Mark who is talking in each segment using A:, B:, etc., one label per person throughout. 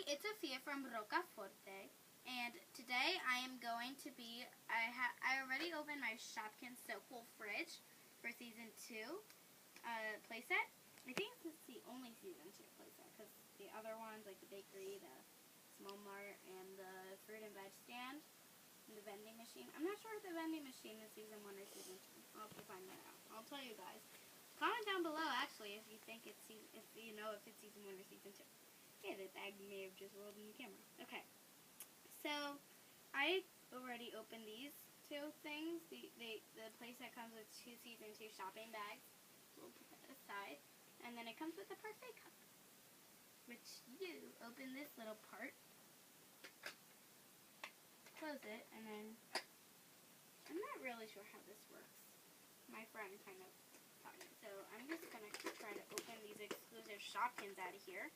A: Hi, it's Sophia from Roccaforte, and today I am going to be, I already opened my Shopkins So Cool fridge for Season 2 playset. I think this is the only Season 2 playset, because the other ones, like the bakery, the small mart, and the fruit and veg stand, and the vending machine. I'm not sure if the vending machine is Season 1 or Season 2. I'll have to find that out. I'll tell you guys. Comment down below, actually, if you think it's, if you know if it's Season 1 or Season 2. Yeah, the bag may have just rolled in the camera. Okay, so I already opened these two things. The playset comes with two Season 2 shopping bags. We'll put that aside. And then it comes with a parfait cup, which you open this little part, close it, and then I'm not really sure how this works. My friend kind of taught me. So I'm just going to try to open these exclusive Shopkins out of here.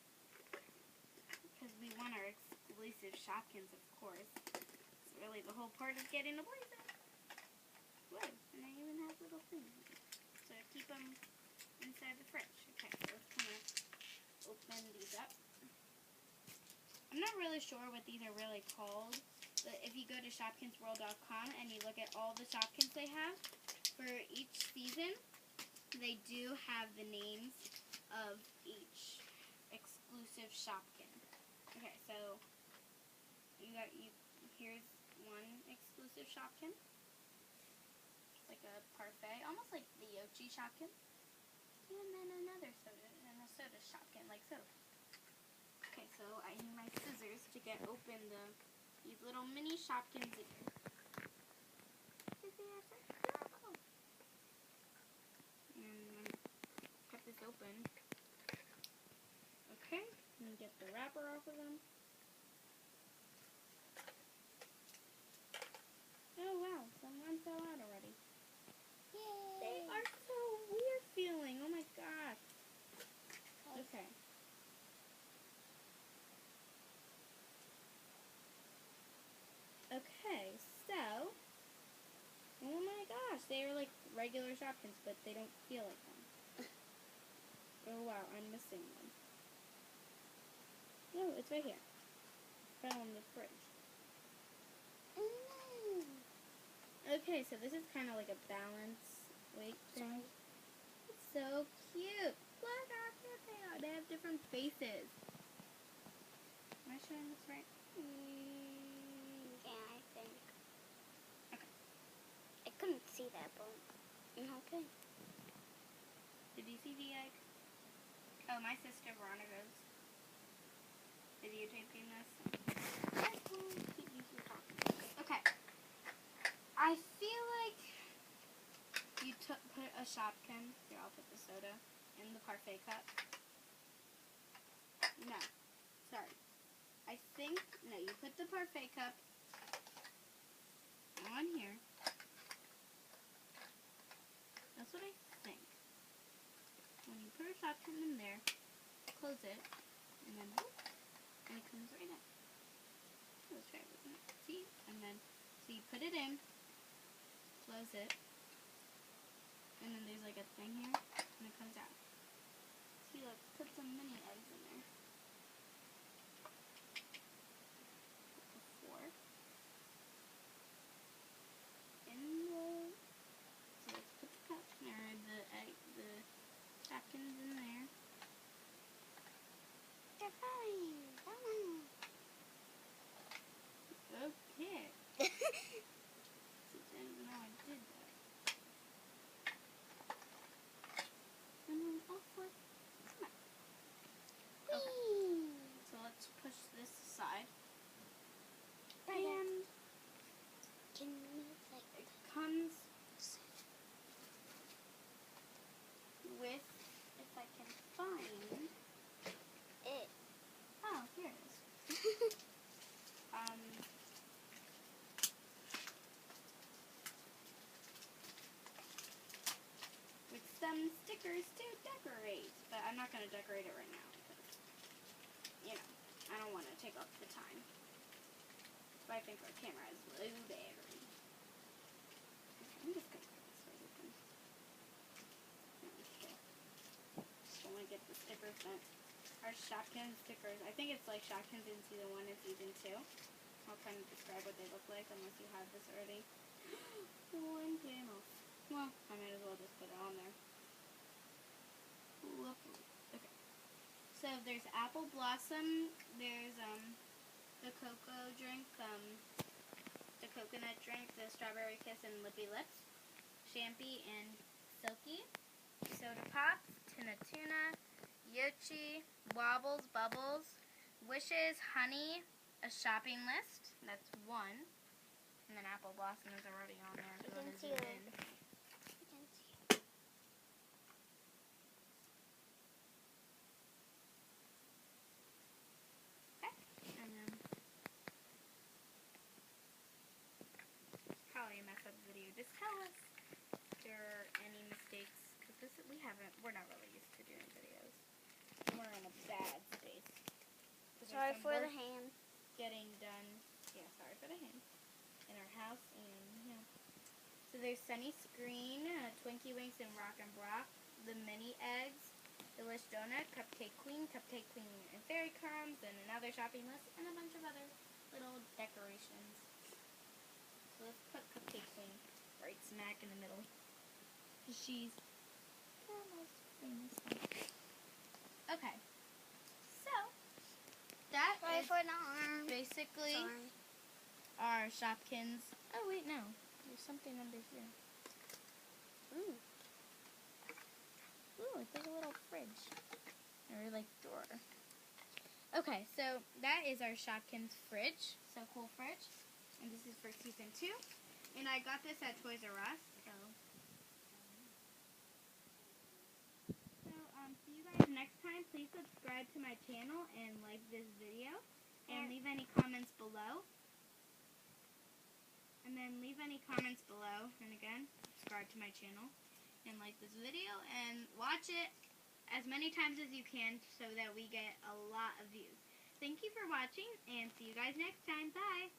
A: Because we want our exclusive Shopkins, of course. It's really the whole part of getting a playset. Whoa, and I even have little things. So keep them inside the fridge. Okay, so let's kind of open these up. I'm not really sure what these are really called. But if you go to shopkinsworld.com and you look at all the Shopkins they have, for each season, they do have the names of each exclusive Shopkin. Okay, so here's one exclusive Shopkin. It's like a parfait, almost like the Yochi Shopkin. And then another soda, and a soda Shopkin, like so. Okay, so I need my scissors to get open these little mini Shopkins here. And cut this open. Okay, and get the wrapper off of them. Oh wow, someone fell out already. Yay! They are so weird feeling. Oh my gosh. Okay. Okay, so, oh my gosh, they are like regular Shopkins, but they don't feel like them. Oh wow, I'm missing one. No, it's right here. Fell in the fridge. Okay, so this is kind of like a balance weight thing. It's so cute. Look how cute they are. They have different faces. Am I showing this right?
B: Yeah, I think.
A: Okay.
B: I couldn't see that, but okay.
A: Did you see the egg? Oh, my sister Veronica's videotaping this. Keep you from talking. Okay. I feel like you put a Shopkin. Here, I'll put the soda in the parfait cup. No. Sorry. I think, no, you put the parfait cup on here. That's what I think. When you put a Shopkin in there, close it, and then whoop, and it comes right in. Let's try it, isn't it? See? And then, so you put it in, close it, and then there's like a thing here, and it comes out. See, look, put some mini eggs in there. Put the fork in the, so let's put the cup, or the egg, the Shopkins in there.
B: They're fine.
A: Okay. Since I didn't know I did that. And then off with come on. Okay. So let's push this aside. And
B: Can you like
A: it comes with, if I can find
B: it?
A: Oh, here it is. With some stickers to decorate. But I'm not going to decorate it right now because, you know, I don't want to take up the time. But I think our camera has low battery. Okay, I'm just going to put this right open. Okay. Just want to get the stickers that our Shopkins stickers. I think it's like Shopkins in season 1 and season 2. I'll kind of describe what they look like unless you have this already. One panel. Well, I might as well just put it on there. Lovely. Okay. So there's Apple Blossom. There's the cocoa drink, the coconut drink, the Strawberry Kiss and Lippy Lips, Champy and Silky, Soda Pops, Tuna, Yochi, Wobbles, Bubbles, Wishes, Honey, a shopping list. That's 1. And then Apple Blossom is already on there. If you want to zoom in. Okay. And then probably mess up the video. Just tell us if there are any mistakes, because we're not really used to doing videos. We're in a bad space.
B: Sorry for the hand.
A: Getting done. Yeah, sorry for the hand. In our house, and yeah. So there's Sunny Screen, Twinkie Winks and Rock and Brock, the mini eggs, Delish Donut, Cupcake Queen and Fairy Crumbs, and another shopping list, and a bunch of other little decorations. So let's put Cupcake Queen right smack in the middle. She's the most famous one. Okay. So that
B: Sorry
A: is
B: for the arm.
A: basically our Shopkins. Oh wait, no. There's something under here. Ooh. Ooh, it's like a little fridge. Or like drawer. Okay, so that is our Shopkins fridge. So cool fridge. And this is for season 2. And I got this at Toys R Us. So see you guys next time. Please subscribe to my channel and like this video. And leave any comments below. And then leave any comments below. And again, subscribe to my channel. And like this video. And watch it as many times as you can so that we get a lot of views. Thank you for watching. And see you guys next time. Bye.